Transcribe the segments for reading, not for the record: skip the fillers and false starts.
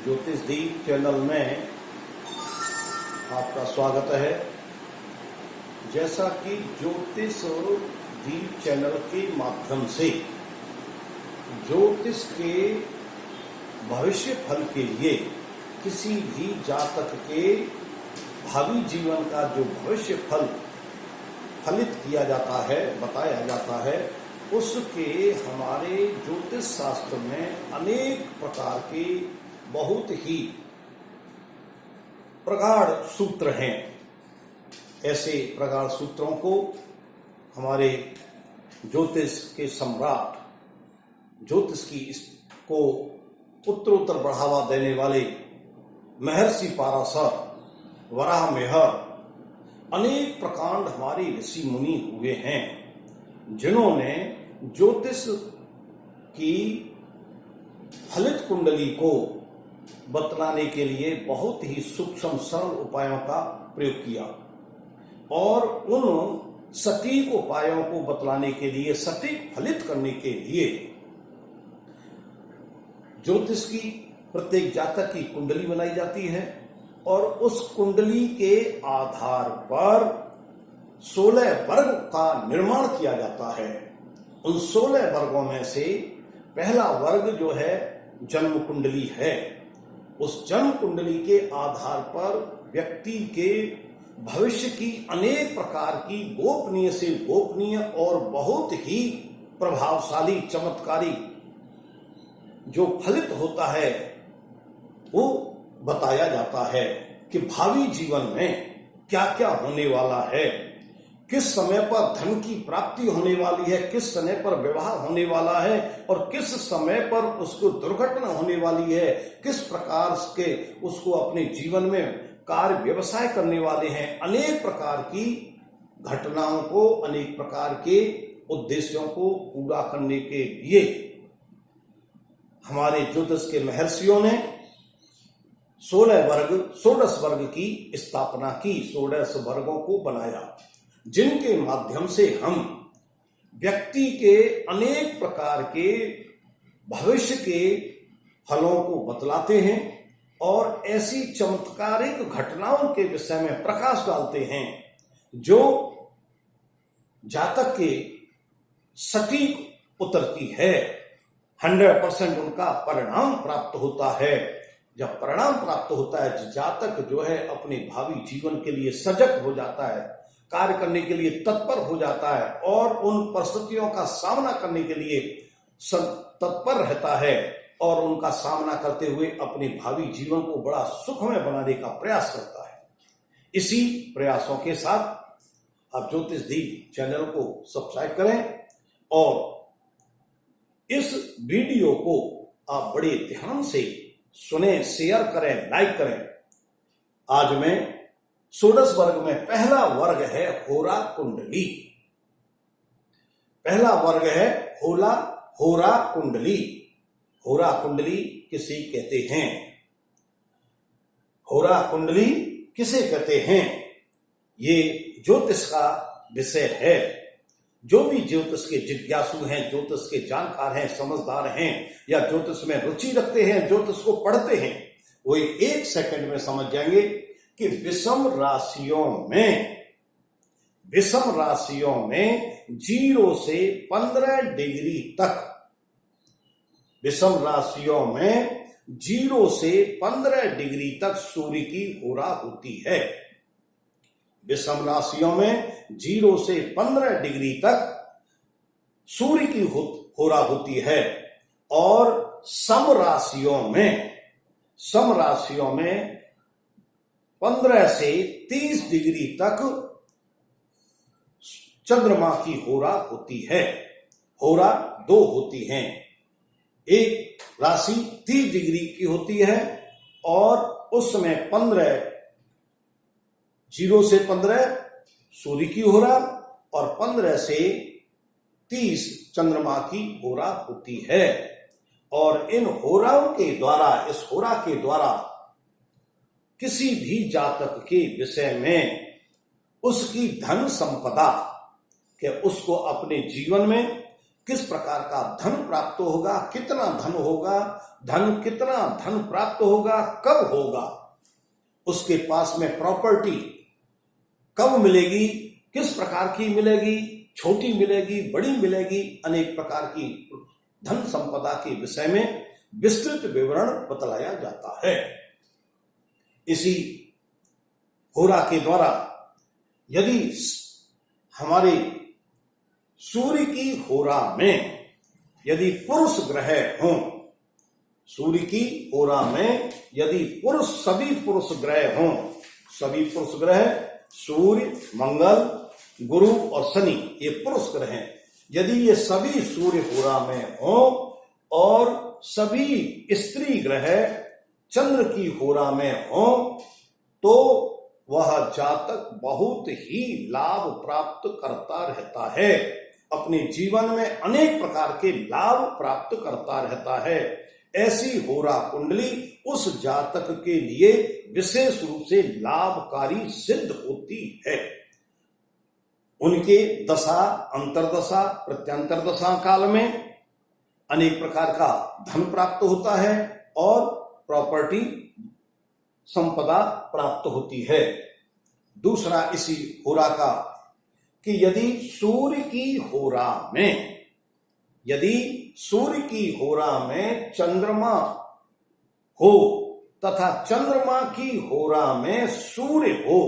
ज्योतिष दीप चैनल में आपका स्वागत है। जैसा कि ज्योतिष दीप चैनल के माध्यम से ज्योतिष के भविष्य फल के लिए किसी भी जातक के भावी जीवन का जो भविष्य फल फलित किया जाता है, बताया जाता है, उसके हमारे ज्योतिष शास्त्र में अनेक प्रकार के बहुत ही प्रगाढ़ सूत्र हैं। ऐसे प्रगाढ़ सूत्रों को हमारे ज्योतिष के सम्राट, ज्योतिष की को उत्तरोत्तर बढ़ावा देने वाले महर्षि पाराशर, वराह मेहर, अनेक प्रकांड हमारे ऋषि मुनि हुए हैं, जिन्होंने ज्योतिष की फलित कुंडली को बतलाने के लिए बहुत ही सूक्ष्म सरल उपायों का प्रयोग किया और उन सटीक उपायों को बतलाने के लिए, सटीक फलित करने के लिए ज्योतिष की प्रत्येक जातक की कुंडली बनाई जाती है और उस कुंडली के आधार पर 16 वर्ग का निर्माण किया जाता है। उन 16 वर्गों में से पहला वर्ग जो है जन्म कुंडली है। उस जन्म कुंडली के आधार पर व्यक्ति के भविष्य की अनेक प्रकार की गोपनीय से गोपनीय और बहुत ही प्रभावशाली, चमत्कारी जो फलित होता है वो बताया जाता है कि भावी जीवन में क्या क्या होने वाला है, किस समय पर धन की प्राप्ति होने वाली है, किस समय पर विवाह होने वाला है और किस समय पर उसको दुर्घटना होने वाली है, किस प्रकार के उसको अपने जीवन में कार्य व्यवसाय करने वाले हैं। अनेक प्रकार की घटनाओं को, अनेक प्रकार के उद्देश्यों को पूरा करने के लिए हमारे ज्योतिष के महर्षियों ने 16 वर्ग की स्थापना की, 16 वर्गों को बनाया, जिनके माध्यम से हम व्यक्ति के अनेक प्रकार के भविष्य के फलों को बतलाते हैं और ऐसी चमत्कारिक घटनाओं के विषय में प्रकाश डालते हैं जो जातक के सटीक उतरती है। 100% उनका परिणाम प्राप्त होता है। जब परिणाम प्राप्त होता है, जातक जो है अपने भावी जीवन के लिए सजग हो जाता है, कार्य करने के लिए तत्पर हो जाता है और उन परिस्थितियों का सामना करने के लिए तत्पर रहता है और उनका सामना करते हुए अपने भावी जीवन को बड़ा सुखमय बनाने का प्रयास करता है। इसी प्रयासों के साथ आप ज्योतिष दीप चैनल को सब्सक्राइब करें और इस वीडियो को आप बड़े ध्यान से सुने, शेयर करें, लाइक करें। आज मैं 16 वर्ग में पहला वर्ग है होरा कुंडली। पहला वर्ग है होरा कुंडली। होरा कुंडली किसे कहते हैं? होरा कुंडली किसे कहते हैं? ये ज्योतिष का विषय है। जो भी ज्योतिष के जिज्ञासु हैं, ज्योतिष के जानकार हैं, समझदार हैं या ज्योतिष में रुचि रखते हैं, ज्योतिष को पढ़ते हैं, वो 1 सेकंड में समझ जाएंगे कि विषम राशियों में 0 से 15 डिग्री तक, विषम राशियों में 0 से 15 डिग्री तक सूर्य की होरा होती है। विषम राशियों में 0 से 15 डिग्री तक सूर्य की होरा होती है और सम राशियों में 15 से 30 डिग्री तक चंद्रमा की होरा होती है। होरा 2 होती हैं। एक राशि 30 डिग्री की होती है और उस समय 0 से 15 सूर्य की होरा और 15 से 30 चंद्रमा की होरा होती है। और इन होराओं के द्वारा, इस होरा के द्वारा किसी भी जातक के विषय में उसकी धन संपदा, कि उसको अपने जीवन में किस प्रकार का धन प्राप्त होगा, कितना धन होगा, कितना धन प्राप्त होगा, कब होगा, उसके पास में प्रॉपर्टी कब मिलेगी, किस प्रकार की मिलेगी, छोटी मिलेगी, बड़ी मिलेगी, अनेक प्रकार की धन संपदा के विषय में विस्तृत विवरण बतलाया जाता है। इसी होरा के द्वारा यदि हमारे सूर्य की होरा में यदि पुरुष ग्रह हों, सूर्य की होरा में यदि सभी पुरुष ग्रह हों, सभी पुरुष ग्रह सूर्य, मंगल, गुरु और शनि, ये पुरुष ग्रह हैं, यदि ये सभी सूर्य होरा में हों और सभी स्त्री ग्रह चंद्र की होरा में हों, तो वह जातक बहुत ही लाभ प्राप्त करता रहता है, अपने जीवन में अनेक प्रकार के लाभ प्राप्त करता रहता है। ऐसी होरा कुंडली उस जातक के लिए विशेष रूप से लाभकारी सिद्ध होती है। उनके दशा, अंतरदशा, प्रत्यंतर दशा काल में अनेक प्रकार का धन प्राप्त होता है और प्रॉपर्टी संपदा प्राप्त होती है। दूसरा इसी होरा का कि यदि सूर्य की होरा में चंद्रमा हो तथा चंद्रमा की होरा में सूर्य हो,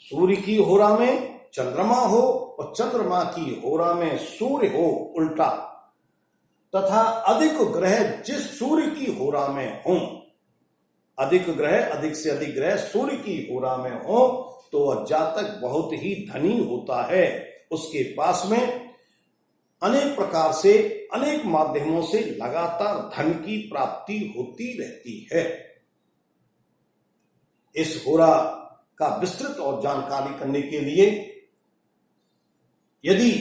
सूर्य की होरा में चंद्रमा हो और चंद्रमा की होरा में सूर्य हो उल्टा, तथा अधिक ग्रह जिस सूर्य की होरा में हो, अधिक से अधिक ग्रह सूर्य की होरा में हो, तो वह जातक बहुत ही धनी होता है। उसके पास में अनेक प्रकार से, अनेक माध्यमों से लगातार धन की प्राप्ति होती रहती है। इस होरा का विस्तृत और जानकारी करने के लिए यदि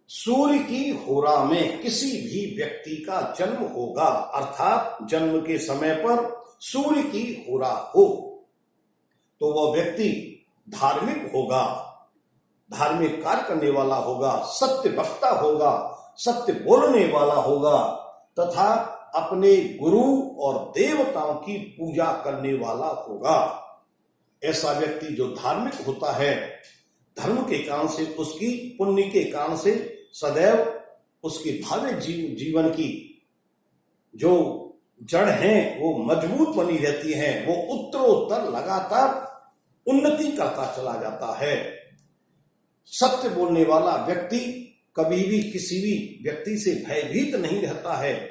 सूर्य की होरा में किसी भी व्यक्ति का जन्म होगा, अर्थात जन्म के समय पर सूर्य की होरा हो, तो वह व्यक्ति धार्मिक होगा, धार्मिक कार्य करने वाला होगा, सत्य वक्ता होगा, सत्य बोलने वाला होगा तथा अपने गुरु और देवताओं की पूजा करने वाला होगा। ऐसा व्यक्ति जो धार्मिक होता है, धर्म के कारण से, उसकी पुण्य के कारण से सदैव उसकी भावी जीवन की जो जड़ हैं वो मजबूत बनी रहती हैं, वो उत्तरोत्तर लगातार उन्नति करता चला जाता है। सत्य बोलने वाला व्यक्ति कभी भी किसी भी व्यक्ति से भयभीत नहीं रहता है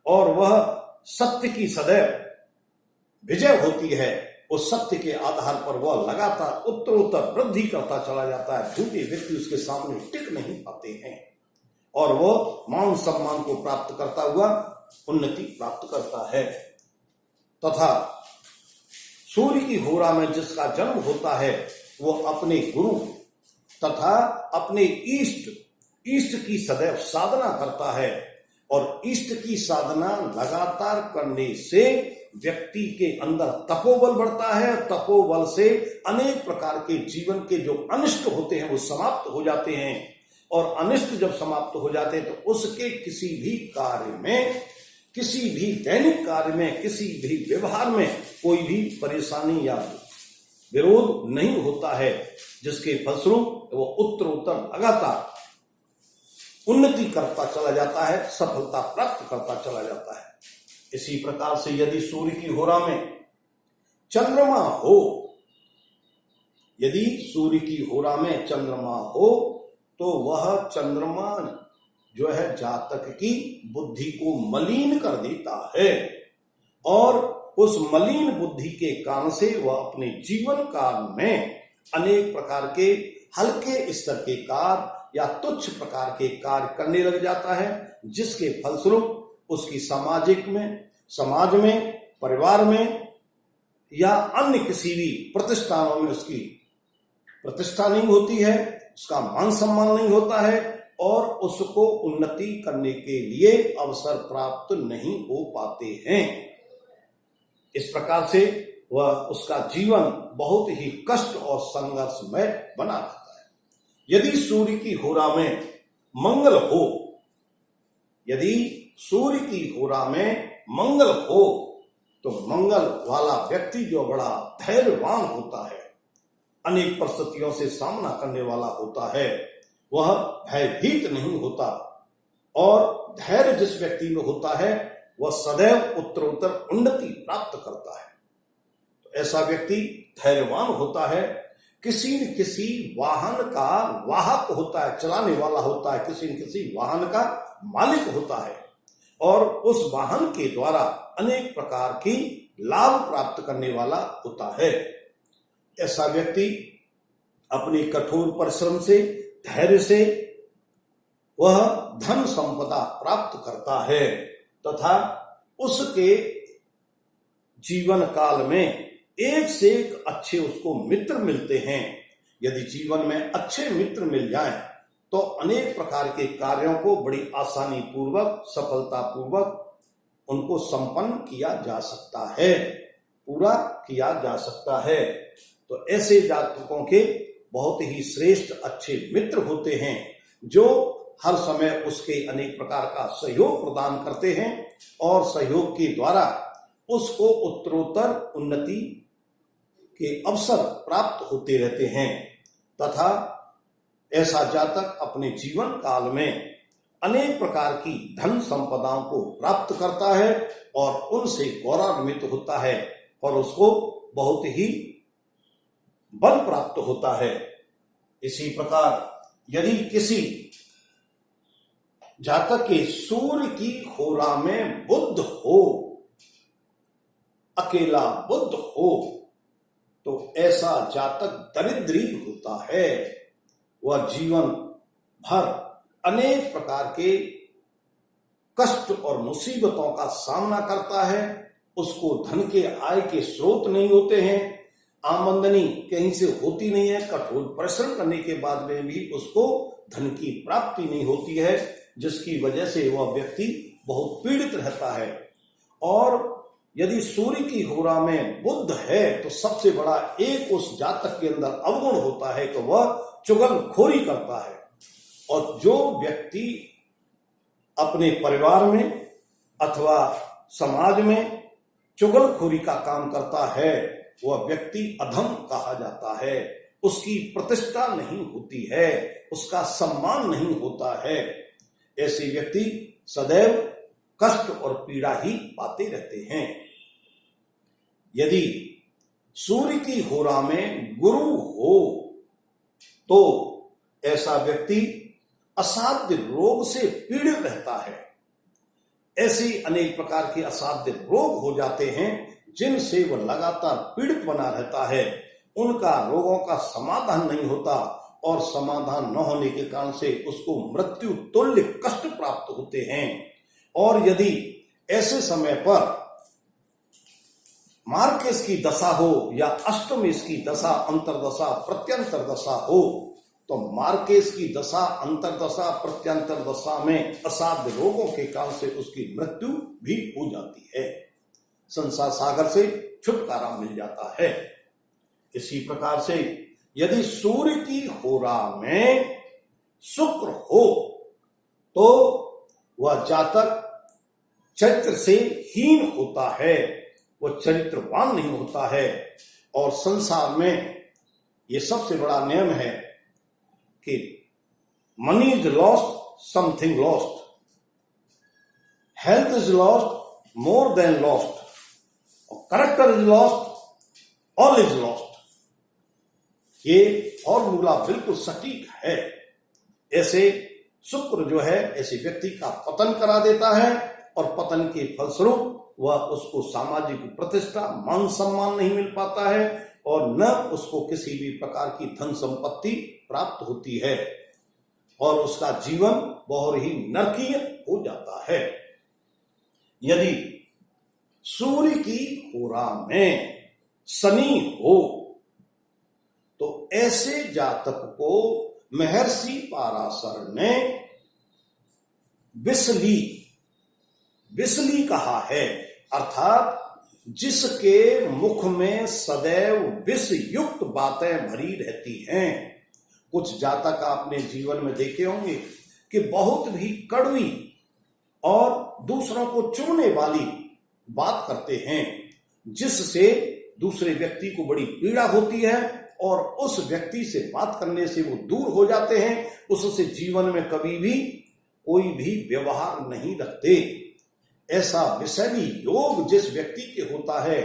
और वह सत्य की सदैव विजय होती है। उस सत्य के आधार पर वह लगातार उत्तरोत्तर वृद्धि करता चला जाता है। झूठे व्यक्ति उसके सामने टिक नहीं पाते हैं और वह मान सम्मान को प्राप्त करता हुआ उन्नति प्राप्त करता है। तथा सूर्य की होरा में जिसका जन्म होता है वो अपने गुरु तथा अपने इष्ट की सदैव साधना करता है और इष्ट की साधना लगातार करने से व्यक्ति के अंदर तपोबल बढ़ता है। तपोबल से अनेक प्रकार के जीवन के जो अनिष्ट होते हैं वो समाप्त हो जाते हैं और अनिष्ट जब समाप्त हो जाते हैं तो उसके किसी भी कार्य में, किसी भी दैनिक कार्य में, किसी भी व्यवहार में कोई भी परेशानी या विरोध नहीं होता है, जिसके फलस्वरूप वो उत्तरोत्तर लगातार उन्नति करता चला जाता है, सफलता प्राप्त करता चला जाता है। इसी प्रकार से यदि सूर्य की होरा में चंद्रमा हो, यदि सूर्य की होरा में चंद्रमा हो तो वह चंद्रमा जो है जातक की बुद्धि को मलिन कर देता है और उस मलिन बुद्धि के कारण से वह अपने जीवन काल में अनेक प्रकार के हल्के स्तर के कार्य या तुच्छ प्रकार के कार्य करने लग जाता है, जिसके फलस्वरूप उसकी समाज में, परिवार में या अन्य किसी भी प्रतिष्ठानों में उसकी प्रतिष्ठा नहीं होती है, उसका मान सम्मान नहीं होता है और उसको उन्नति करने के लिए अवसर प्राप्त नहीं हो पाते हैं। इस प्रकार से वह उसका जीवन बहुत ही कष्ट और संघर्षमय बना रहता है। यदि सूर्य की होरा में मंगल हो, यदि सूर्य की होरा में मंगल हो तो मंगल वाला व्यक्ति जो बड़ा धैर्यवान होता है, अनेक परिस्थितियों से सामना करने वाला होता है, वह भयभीत नहीं होता। और धैर्य जिस व्यक्ति में होता है वह सदैव उत्तरोत्तर उन्नति प्राप्त करता है। तो ऐसा व्यक्ति धैर्यवान होता है, किसी न किसी वाहन का वाहक होता है, चलाने वाला होता है, किसी न किसी वाहन का मालिक होता है और उस वाहन के द्वारा अनेक प्रकार की लाभ प्राप्त करने वाला होता है। ऐसा व्यक्ति अपने कठोर परिश्रम से, धैर्य से वह धन संपदा प्राप्त करता है तथा उसके जीवन काल में एक से एक अच्छे उसको मित्र मिलते हैं। यदि जीवन में अच्छे मित्र मिल जाएं तो अनेक प्रकार के कार्यों को बड़ी आसानी पूर्वक, सफलता पूर्वक उनको संपन्न किया जा सकता है, पूरा किया जा सकता है। तो ऐसे जातकों के बहुत ही श्रेष्ठ अच्छे मित्र होते हैं जो हर समय उसके अनेक प्रकार का सहयोग प्रदान करते हैं और सहयोग के द्वारा उसको उत्तरोत्तर उन्नति के अवसर प्राप्त होते रहते हैं तथा ऐसा जातक अपने जीवन काल में अनेक प्रकार की धन संपदाओं को प्राप्त करता है और उनसे गौरवान्वित होता है और उसको बहुत ही बल प्राप्त होता है। इसी प्रकार यदि किसी जातक के सूर्य की होरा में बुध हो, अकेला बुध हो, तो ऐसा जातक दरिद्री होता है। वह जीवन भर अनेक प्रकार के कष्ट और मुसीबतों का सामना करता है। उसको धन के आय के स्रोत नहीं होते हैं, आमदनी कहीं से होती नहीं है, कठोर परिश्रम करने के बाद में भी उसको धन की प्राप्ति नहीं होती है, जिसकी वजह से वह व्यक्ति बहुत पीड़ित रहता है। और यदि सूर्य की होरा में बुध है तो सबसे बड़ा एक उस जातक के अंदर अवगुण होता है कि वह चुगलखोरी करता है। और जो व्यक्ति अपने परिवार में अथवा समाज में चुगलखोरी का काम करता है वह व्यक्ति अधम कहा जाता है, उसकी प्रतिष्ठा नहीं होती है, उसका सम्मान नहीं होता है। ऐसे व्यक्ति सदैव कष्ट और पीड़ा ही पाते रहते हैं। यदि सूर्य की होरा में गुरु हो तो ऐसा व्यक्ति असाध्य रोग से पीड़ित रहता है। ऐसे अनेक प्रकार के असाध्य रोग हो जाते हैं जिनसे वह लगातार पीड़ित बना रहता है। उनका रोगों का समाधान नहीं होता और समाधान न होने के कारण से उसको मृत्यु तुल्य कष्ट प्राप्त होते हैं। और यदि ऐसे समय पर मार्केश की दशा हो या अष्टमेश की दशा, अंतरदशा, प्रत्यंतर दशा हो तो मार्केश की दशा, अंतरदशा, प्रत्यंतर दशा में असाध्य रोगों के कारण से उसकी मृत्यु भी हो जाती है, संसार सागर से छुटकारा मिल जाता है। इसी प्रकार से यदि सूर्य की होरा में शुक्र हो तो वह जातक चरित्र से हीन होता है, वह चरित्रवान नहीं होता है। और संसार में यह सबसे बड़ा नियम है कि money is lost, something lost, health is lost, more than lost, और character is lost, all is lost. ये फॉर्मूला बिल्कुल सटीक है। ऐसे शुक्र जो है ऐसे व्यक्ति का पतन करा देता है और पतन के फलस्वरूप वह उसको सामाजिक प्रतिष्ठा, मान सम्मान नहीं मिल पाता है और न उसको किसी भी प्रकार की धन संपत्ति प्राप्त होती है और उसका जीवन बहुत ही नरकीय हो जाता है। यदि सूर्य की होरा में शनि हो तो ऐसे जातक को महर्षि पाराशर ने विषली कहा है, अर्थात जिसके मुख में सदैव विष युक्त बातें भरी रहती हैं। कुछ जातक आपने जीवन में देखे होंगे कि बहुत भी कड़वी और दूसरों को चुभने वाली बात करते हैं, जिससे दूसरे व्यक्ति को बड़ी पीड़ा होती है और उस व्यक्ति से बात करने से वो दूर हो जाते हैं, उससे जीवन में कभी भी कोई भी व्यवहार नहीं रखते। ऐसा विषैली योग जिस व्यक्ति के होता है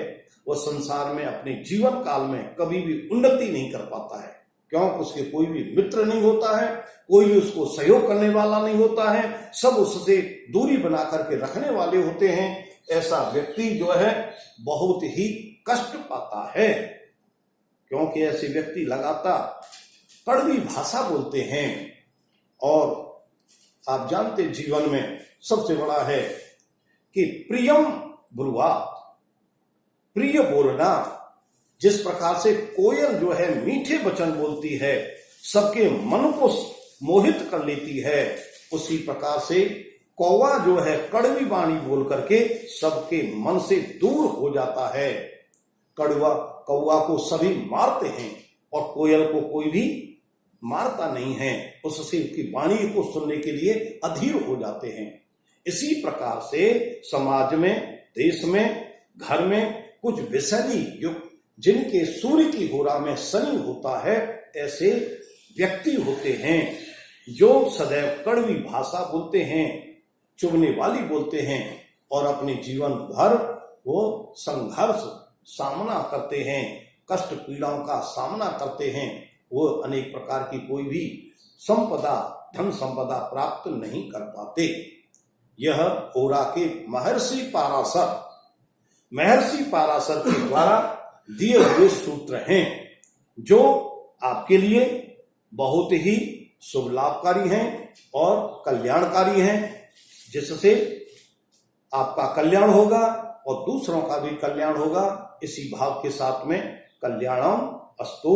वह संसार में अपने जीवन काल में कभी भी उन्नति नहीं कर पाता है, क्योंकि उसके कोई भी मित्र नहीं होता है, कोई उसको सहयोग करने वाला नहीं होता है, सब उससे दूरी बना करके रखने वाले होते हैं। ऐसा व्यक्ति जो है बहुत ही कष्ट पाता है, क्योंकि ऐसे व्यक्ति लगातार कड़वी भाषा बोलते हैं। और आप जानते जीवन में सबसे बड़ा है कि प्रियम ब्रुवात, प्रिय बोलना। जिस प्रकार से कोयल जो है मीठे वचन बोलती है, सबके मन को मोहित कर लेती है, उसी प्रकार से कौवा जो है कड़वी वाणी बोल करके सबके मन से दूर हो जाता है। कौवा को सभी मारते हैं और कोयल को कोई भी मारता नहीं है, उससे उसकी वाणी को सुनने के लिए अधीर हो जाते हैं। इसी प्रकार से समाज में, देश में, घर में कुछ विषैली युग जिनके सूर्य की होरा में शनि होता है, ऐसे व्यक्ति होते हैं जो सदैव कड़वी भाषा बोलते हैं, चुभने वाली बोलते हैं और अपने जीवन भर वो संघर्ष सामना करते हैं, कष्ट पीड़ाओं का सामना करते हैं। वो अनेक प्रकार की कोई भी संपदा, धन संपदा प्राप्त नहीं कर पाते। यह होरा के महर्षि पाराशर के द्वारा दिए हुए सूत्र हैं, जो आपके लिए बहुत ही शुभ लाभकारी हैं और कल्याणकारी हैं, जिससे आपका कल्याण होगा और दूसरों का भी कल्याण होगा। इसी भाव के साथ में कल्याणम अस्तु।